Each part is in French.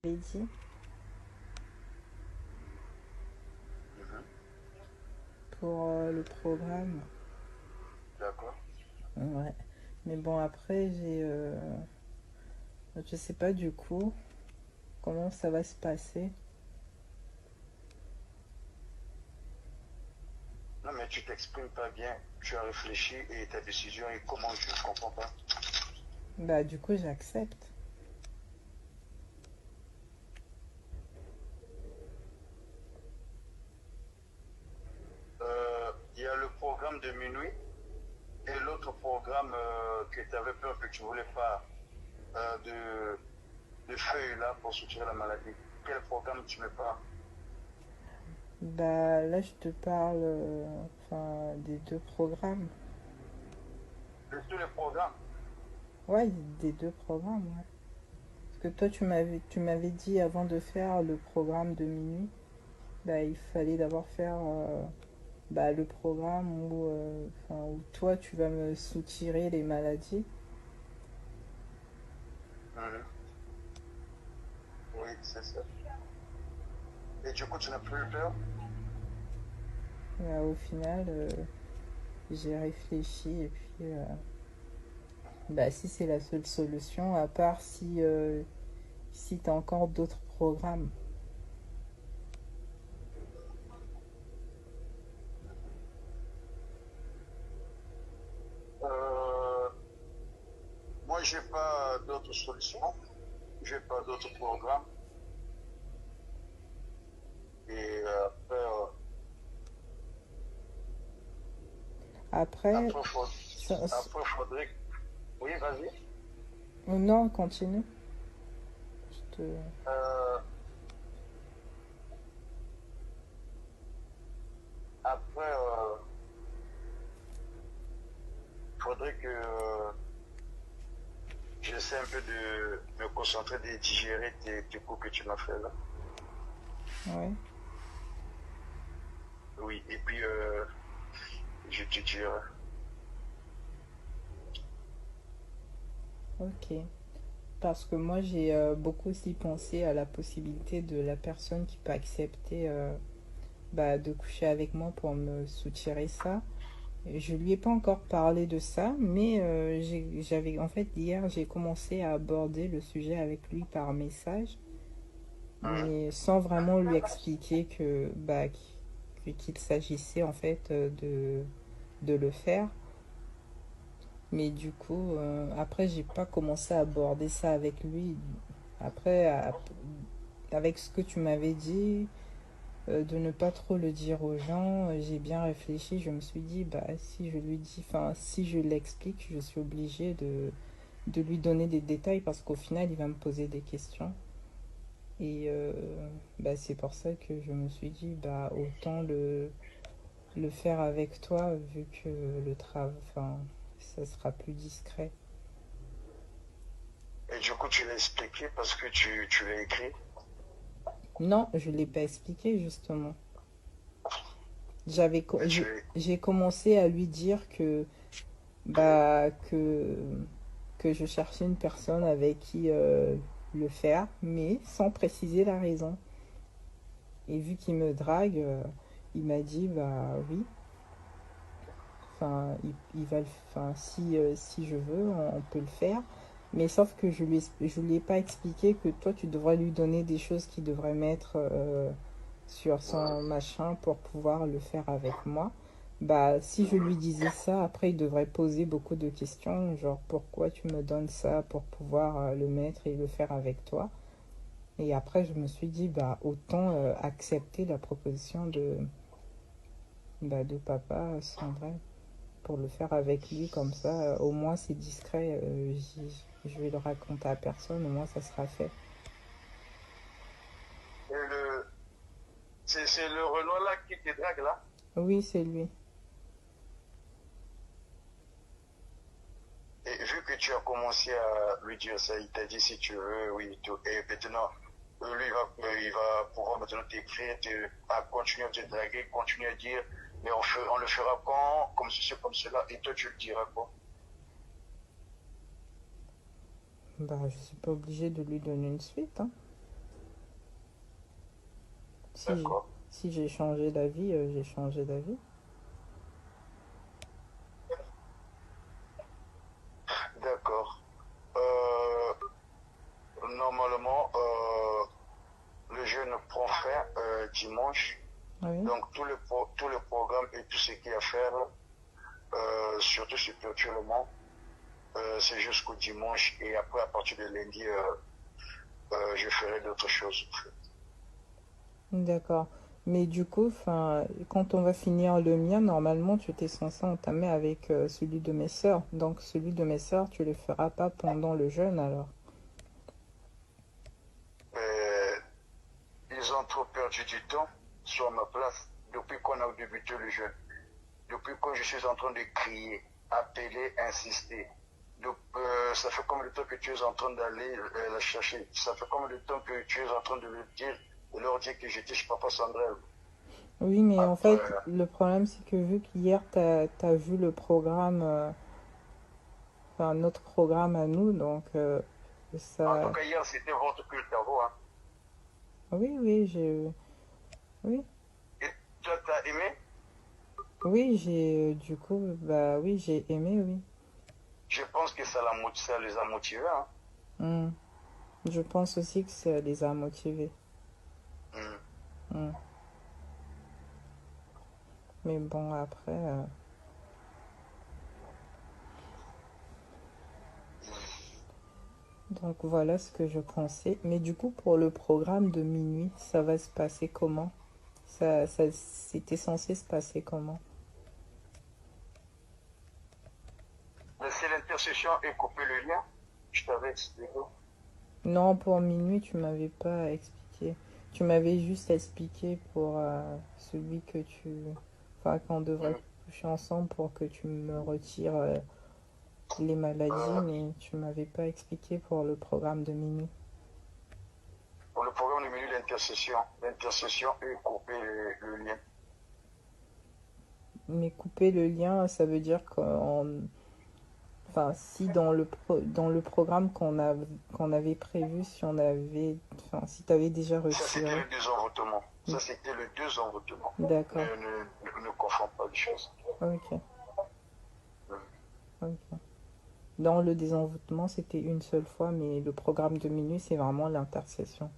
J'ai dit Mhm. pour le programme. D'accord. Ouais. Mais bon, après, je sais pas du coup comment ça va se passer. Non, mais tu t'exprimes pas bien. Tu as réfléchi et ta décision et comment je ne comprends pas. Bah, du coup, j'accepte. Il y a le programme de minuit et l'autre programme que tu avais peur que tu voulais pas de feuilles là pour soutenir la maladie. Quel programme tu mets pas? Bah, là, je te parle enfin, des deux programmes. De tous les programmes. Ouais, des deux programmes, ouais. Parce que toi, tu m'avais dit avant de faire le programme de minuit, bah, il fallait d'abord faire bah, le programme enfin, où toi, tu vas me soutirer les maladies. Mhm. Oui, c'est ça. Et du coup, tu n'as plus peur? Au final, j'ai réfléchi et puis bah, si c'est la seule solution, à part si tu as encore d'autres programmes. Euh, Moi, j'ai pas d'autres solutions. J'ai pas d'autres programmes. Et Après, après, après faudrait. Oui, vas-y. non, continue. Je te... Euh, Après, faudrait que j'essaie un peu de me concentrer, de digérer tes cours que tu m'as fait là. Ouais, Oui, et puis je te dirai. ok. Parce que moi, j'ai beaucoup aussi pensé à la possibilité de la personne qui peut accepter bah, de coucher avec moi pour me soutirer ça. Et je lui ai pas encore parlé de ça, mais j'avais en fait hier j'ai commencé à aborder le sujet avec lui par message, Mhm. mais sans vraiment lui expliquer que bah qu'il s'agissait en fait de le faire. Mais du coup, après j'ai pas commencé à aborder ça avec lui. Après, avec ce que tu m'avais dit, de ne pas trop le dire aux gens. J'ai bien réfléchi, je me suis dit, bah, si je lui dis, enfin, si je l'explique, je suis obligée de lui donner des détails parce qu'au final, il va me poser des questions. Et bah, c'est pour ça que je me suis dit, bah, autant le faire avec toi, vu que le travail, enfin, ça sera plus discret. Et du coup, tu l'as expliqué parce que tu l'as écrit. Non, je ne l'ai pas expliqué, justement. J'avais, Mais tu l'as. j'ai commencé à lui dire bah, que je cherchais une personne avec qui le faire, mais sans préciser la raison. Et vu qu'il me drague, il m'a dit bah oui, enfin il va enfin si je veux, on peut le faire. Mais sauf que je lui ai pas expliqué que toi tu devrais lui donner des choses qu'il devrait mettre sur son machin pour pouvoir le faire avec moi. Bah, si je lui disais ça, après il devrait poser beaucoup de questions, genre pourquoi tu me donnes ça pour pouvoir le mettre et le faire avec toi. Et après, je me suis dit, bah, autant accepter la proposition bah, de papa sans vrai pour le faire avec lui, comme ça, au moins c'est discret, je vais le raconter à personne, au moins ça sera fait. Et c'est le Renoir là qui te drague là. Oui, c'est lui. Et vu que tu as commencé à lui dire ça, il t'a dit si tu veux, oui, tout. Et maintenant, lui, il va pouvoir maintenant t'écrire, à continuer à te draguer, continuer à dire, mais on le fera quand, comme ceci, comme cela, et toi tu le diras quoi. Bah, je suis pas obligée de lui donner une suite, hein. Si j'ai, D'accord. si j'ai changé d'avis, j'ai changé d'avis. D'accord. Euh, Normalement, le jeûne prend fin dimanche. Oui, Donc, tout le programme et tout ce qu'il y a à faire, surtout spirituellement, c'est jusqu'au dimanche. Et après, à partir de lundi, je ferai d'autres choses. d'accord. Mais du coup, enfin, quand on va finir le mien, normalement, tu étais censé entamer avec celui de mes sœurs. Donc, celui de mes sœurs, tu le feras pas pendant le jeûne, alors. Euh, Ils ont trop perdu du temps sur ma place depuis qu'on a débuté le jeûne. Depuis que je suis en train de crier, appeler, insister. Donc, ça fait combien de temps que tu es en train d'aller la chercher? Ça fait combien de temps que tu es en train de de leur dire que j'étais chez Papa Sandrel? Oui, mais en Après, fait, le problème, c'est que vu qu'hier, t'as vu le programme, enfin, notre programme à nous, donc en tout ça... cas, hier, c'était votre culte à vous. Hein. Oui, oui, j'ai... Oui, Et toi, t'as aimé? oui, j'ai... Du coup, bah oui, j'ai aimé, oui. Je pense que ça les a motivés. Hein. Hmm. Je pense aussi que ça les a motivés. Hmm. Hmm. Mais bon, après... donc voilà ce que je pensais. Mais du coup, pour le programme de minuit, ça va se passer comment? C'était censé se passer comment? Laisser l'intercession et couper le lien. Je t'avais expliqué. Non, pour minuit, tu m'avais pas expliqué. Tu m'avais juste expliqué pour celui que tu... Enfin, qu'on devrait Hmm. coucher ensemble pour que tu me retires les maladies, Euh, mais tu m'avais pas expliqué pour le programme de minuit. pour le programme de milieu l'intercession et couper le lien. Mais couper le lien, ça veut dire qu'on... Enfin, si dans le programme qu'on avait prévu, si on avait... Enfin, si tu avais déjà Ça, c'était retiré. le désenvoûtement. Ça, c'était le désenvoûtement. D'accord. Ne confonds pas les choses. Ok. Hmm. Ok. Dans le désenvoûtement, c'était une seule fois, mais le programme de minuit, c'est vraiment l'intercession.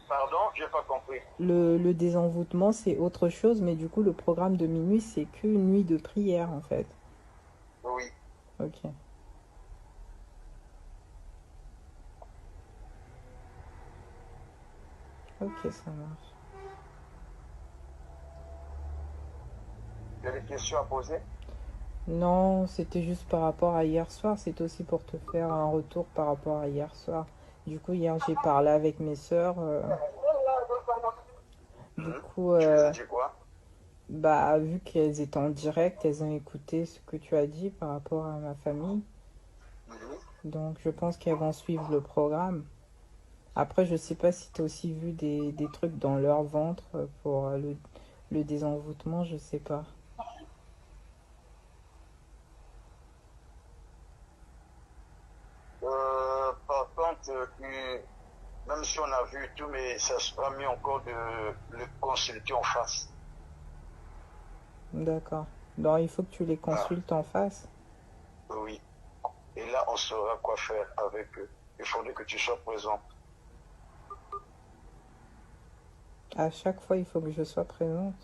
Pardon, j'ai pas compris. Le désenvoûtement, c'est autre chose, mais du coup, le programme de minuit, c'est qu'une nuit de prière, en fait. Oui. Ok. Ok, ça marche. Il y a des questions à poser? Non, c'était juste par rapport à hier soir. C'était aussi pour te faire un retour par rapport à hier soir. Du coup, hier, j'ai parlé avec mes sœurs. Du Mhm. coup, Tu les as dit quoi? bah, vu qu'elles étaient en direct, elles ont écouté ce que tu as dit par rapport à ma famille. Mhm. Donc, je pense qu'elles vont suivre le programme. Après, je sais pas si tu as aussi vu des trucs dans leur ventre pour le désenvoûtement, je sais pas. Par contre, même si on a vu tout, mais ça sera mieux encore de le consulter en face. D'accord. Donc, il faut que tu les Ah, consultes en face. oui. Et là, on saura quoi faire avec eux. Il faudrait que tu sois présent. À chaque fois, il faut que je sois présente.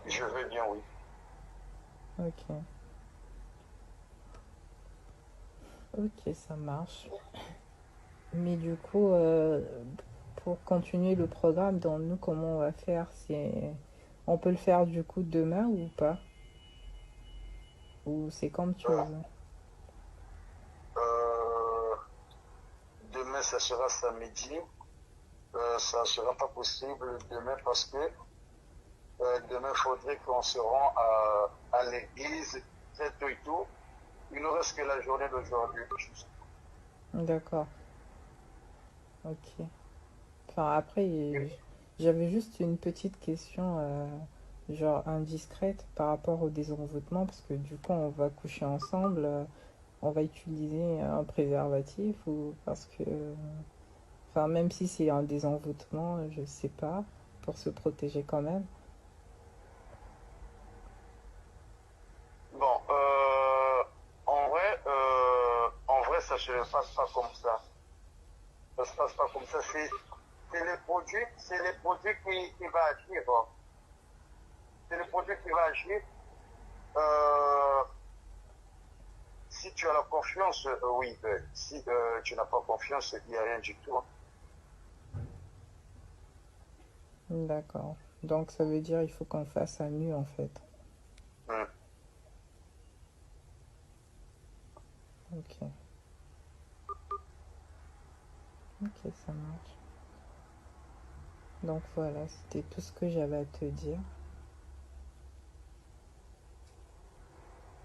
Je vais bien, oui. Ok. Ok, ça marche. Mais du coup, pour continuer le programme, dans nous, comment on va faire? On peut le faire du coup demain ou pas? Ou c'est comme tu Euh, veux? euh, Demain, ça sera samedi. Ça ne sera pas possible demain parce que demain, il faudrait qu'on se rende à l'église très tôt et tout. Il nous reste que la journée d'aujourd'hui. D'accord. Ok. Enfin, après, j'avais juste une petite question, genre indiscrète par rapport au désenvoûtement, parce que du coup, on va coucher ensemble. on va utiliser un préservatif ou parce que, enfin, même si c'est un désenvoûtement, je sais pas, pour se protéger quand même. Bon, en vrai, ça se passe pas comme ça. Ça se passe pas comme ça. C'est les produits qui va agir. Bon. C'est le produit qui va agir. Euh, Si tu as la confiance, oui. Si tu n'as pas confiance, il n'y a rien du tout. D'accord. Donc ça veut dire il faut qu'on fasse à nu en fait. Hum. Ok. Ok, ça marche. Donc voilà, c'était tout ce que j'avais à te dire.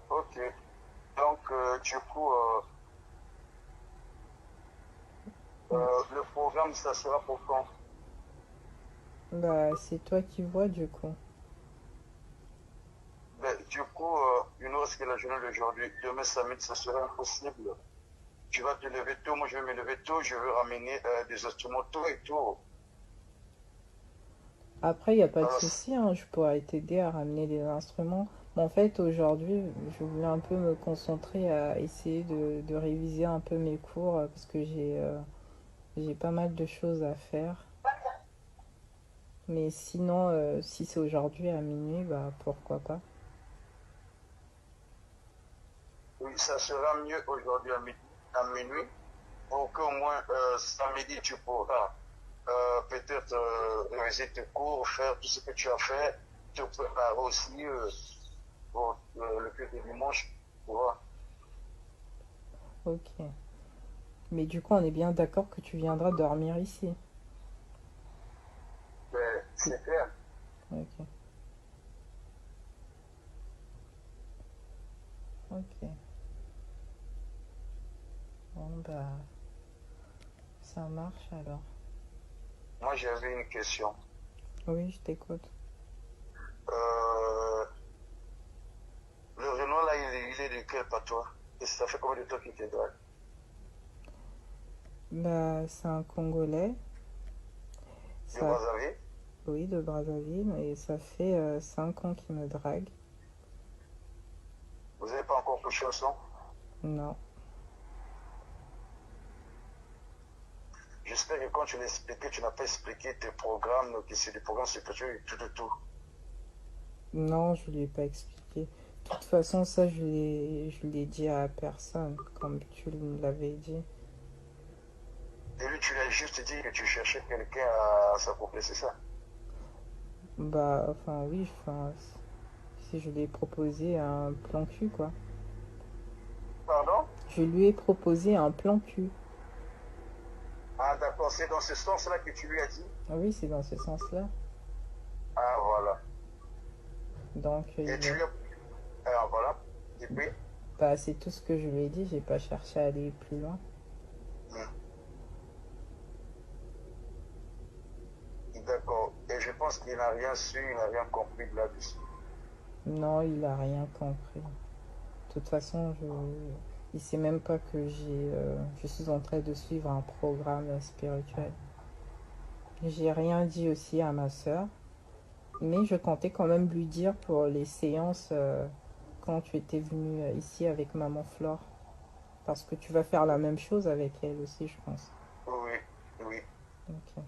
Ok. Donc, du coup, le programme, ça sera pour quand? Bah, c'est toi qui vois du coup. Ben, du coup, il nous reste que la journée d'aujourd'hui. Demain, samedi, ça sera impossible. Tu vas te lever tôt, moi je vais me lever tôt, je veux ramener des instruments tôt et tout. Après, il n'y a pas de Alors, souci, hein, je pourrais t'aider à ramener des instruments. Mais en fait, aujourd'hui, je voulais un peu me concentrer à essayer de réviser un peu mes cours parce que j'ai pas mal de choses à faire. Mais sinon, si c'est aujourd'hui à minuit, bah pourquoi pas. oui, ça sera mieux aujourd'hui à minuit, pour qu'au moins samedi, tu pourras peut-être réviser tes cours, faire tout ce que tu as fait, te préparer aussi pour le culte du dimanche, tu vois. Ok. Mais du coup, on est bien d'accord que tu viendras dormir ici. Ben, c'est clair. Ok. Ok. Bon, bah, ça marche alors. Moi, j'avais une question. Oui, je t'écoute. Euh, le Renault, là, il est de quel patois? Et ça fait combien de temps qu'il te drague? Bah, c'est un Congolais. De Ça, Brazzaville? oui, de Brazzaville. Et ça fait 5 ans qu'il me drague. Vous n'avez pas encore couché ensemble? Non. J'espère que quand tu l'as expliqué, tu n'as pas expliqué tes programmes, que c'est des programmes spirituels et tout, tout, tout. Non, je lui ai pas expliqué. De toute façon, ça, je l'ai dit à personne, comme tu me l'avais dit. Et lui, tu lui as juste dit que tu cherchais quelqu'un à s'accoupler, c'est ça? Bah, enfin, oui, enfin, si je lui ai proposé un plan cul, quoi. Pardon? Je lui ai proposé un plan cul. Ah, d'accord, c'est dans ce sens-là que tu lui as dit? Ah oui, c'est dans ce sens-là. Ah, voilà. Donc, Et tu lui as... Ah, voilà. Et puis, bah, c'est tout ce que je lui ai dit. J'ai pas cherché à aller plus loin. hmm, d'accord. Et je pense qu'il n'a rien su, il n'a rien compris de là-dessus. Non, il a rien compris. De toute façon, il sait même pas que je suis en train de suivre un programme spirituel. J'ai rien dit aussi à ma sœur, mais je comptais quand même lui dire pour les séances quand tu étais venu ici avec maman Flore. Parce que tu vas faire la même chose avec elle aussi, je pense. Oui, oui. Ok.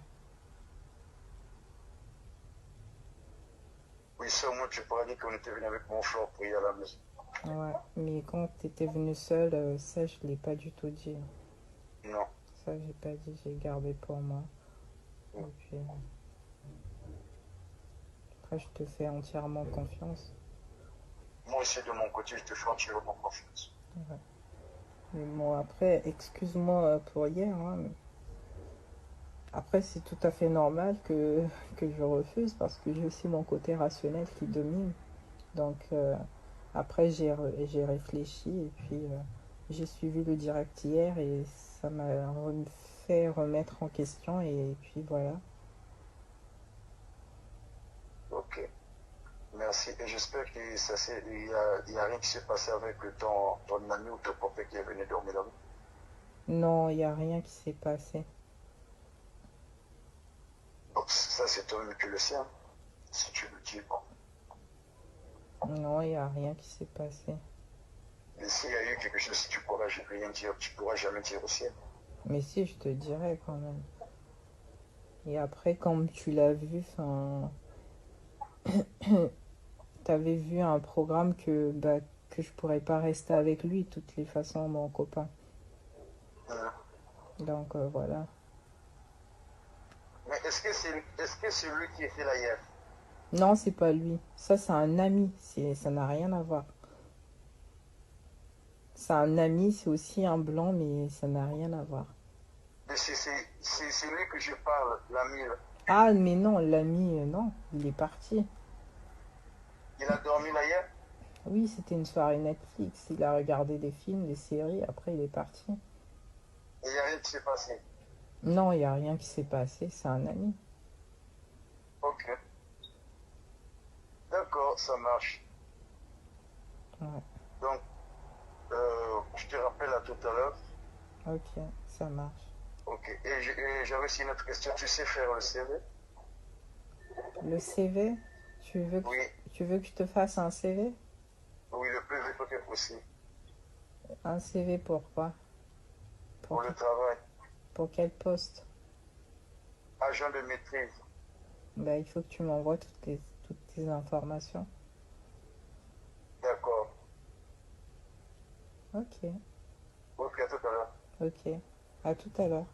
Oui, ça, moi, tu pourras dire qu'on était venu avec mon frère prier à la maison. Ouais, mais quand tu étais venu seul, ça, je l'ai pas du tout dit. Non. Ça, j'ai pas dit, j'ai gardé pour moi. Et puis, après, je te fais entièrement confiance. Moi aussi, de mon côté, je te fais entièrement confiance. Ouais. Mais bon, après, excuse-moi pour hier, hein, mais après, c'est tout à fait normal que je refuse parce que j'ai aussi mon côté rationnel qui domine. Donc, après, j'ai réfléchi et puis j'ai suivi le direct hier et ça m'a fait remettre en question et puis voilà. Ok. Mais merci. Et j'espère que il y a rien qui s'est passé avec ton ami ou ton copain qui est venu dormir là-bas. Non, il n'y a rien qui s'est passé. Donc, ça, c'est toi-même qui le sais, hein. Si tu le dis, bon. Non, il n'y a rien qui s'est passé. Mais s'il y a eu quelque chose, tu pourras rien dire, tu pourras jamais dire aussi. Mais si, je te dirais quand même. Et après, comme tu l'as vu, enfin, t'avais vu un programme que je pourrais pas rester avec lui de toutes les façons, mon copain. Hein. Donc voilà. Mais est-ce que c'est lui qui était là hier? Non, c'est pas lui. Ça, c'est un ami. Ça n'a rien à voir. C'est un ami, c'est aussi un blanc, mais ça n'a rien à voir. Mais c'est lui que je parle, l'ami, là. Ah, mais non, l'ami, non, il est parti. Il a dormi là hier? Oui, c'était une soirée Netflix. Il a regardé des films, des séries, après il est parti. Et il n'y a rien qui s'est passé. Non, il n'y a rien qui s'est passé, c'est un ami. Ok. D'accord, ça marche. Ouais, Donc, je te rappelle à tout à l'heure. ok, ça marche. Ok. Et j'avais aussi une autre question. Tu sais faire le CV? Le CV, Oui, tu veux que je te fasse un CV? oui, le plus vite que possible. Un CV pourquoi? Pour le travail. Pour quel poste? Agent de maîtrise. Bah, il faut que tu m'envoies toutes tes informations. D'accord. Ok, Ok, à tout à l'heure. ok. À tout à l'heure.